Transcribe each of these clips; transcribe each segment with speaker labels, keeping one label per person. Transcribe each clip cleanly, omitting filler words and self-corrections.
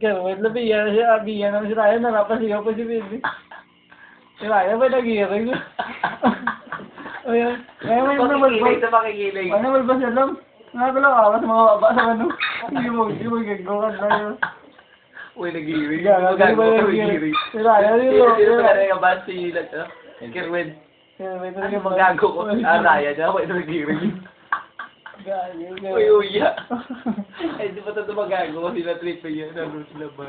Speaker 1: Kerwin, bigyan naman si Ryan, napasigaw pa si Baby. Si Ryan ba nag-iiring? O yan. Ngayon may namalbas.
Speaker 2: Sa makikilig.
Speaker 1: Ano namalbas yan lang? Nakakalaw awas mga baba sa ano. Hindi mo gagawin lang yun.
Speaker 2: Uy, nag-iiring.
Speaker 1: Gagawin ba nag-iiring? Si Ryan yun lang.
Speaker 2: Sino pa rin yung bas si Kerwin?
Speaker 1: Kerwin
Speaker 2: Ano
Speaker 1: talaga
Speaker 2: bang gago ko? Ryan niya, uy, nag-iiring. Uy, uya. Ay, di ba ito magago? Sila trip yun. Ano sila ba?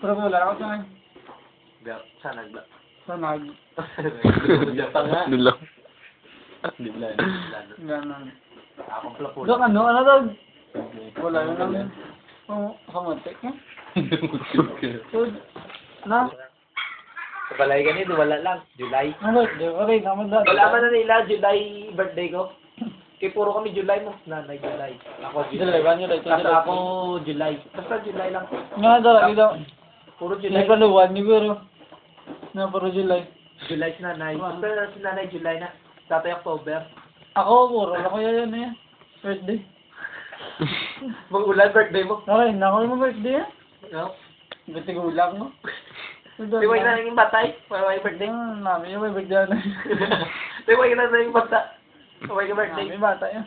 Speaker 1: Pero wala ako sa akin.
Speaker 2: Sanag ba?
Speaker 1: Sanag.
Speaker 2: Japan nga.
Speaker 3: Ano lang?
Speaker 1: Ganon.
Speaker 2: Akong plapon.
Speaker 1: Dok, ano daw? Wala yun lang. Kamantik niya. So, na?
Speaker 2: Sa balay ganito, wala lang. July.
Speaker 1: Ano, okay, naman lang.
Speaker 2: Wala man na nila, July birthday ko. Kaya puro kami July mo. Nanay, July. Ako
Speaker 1: July, ba? July,
Speaker 2: Kasi ako July. Basta July lang.
Speaker 1: Nga talaga daw.
Speaker 2: Puro
Speaker 1: July
Speaker 2: July.
Speaker 1: paluwan, siguro. Na, puro July.
Speaker 2: July si nanay. Basta si nanay July na. Tatay October.
Speaker 1: Ako, puro. Ako yan na yan. Birthday.
Speaker 2: Mag-ulan birthday mo.
Speaker 1: Okay, na ako yung birthday yan.
Speaker 2: No?
Speaker 1: Ba't tigulang mo?
Speaker 2: Di ba na naging batay? May birthday?
Speaker 1: Namin yung may birthday na.
Speaker 2: Di ba na naging bata? May birthday?
Speaker 1: Namin bata yan.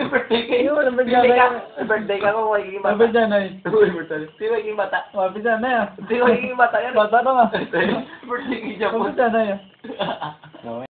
Speaker 2: Birthday kayo.
Speaker 1: Walang birthday
Speaker 2: Birthday
Speaker 1: na
Speaker 2: ka. Birthday ka kung may naging
Speaker 1: May
Speaker 2: bata.
Speaker 1: birthday na yun.
Speaker 2: May birthday. Di ba naging bata?
Speaker 1: May birthday na yan.
Speaker 2: Di ba naging bata yan?
Speaker 1: Bata na nga.
Speaker 2: Birthday ka dyan po.
Speaker 1: May birthday na yan.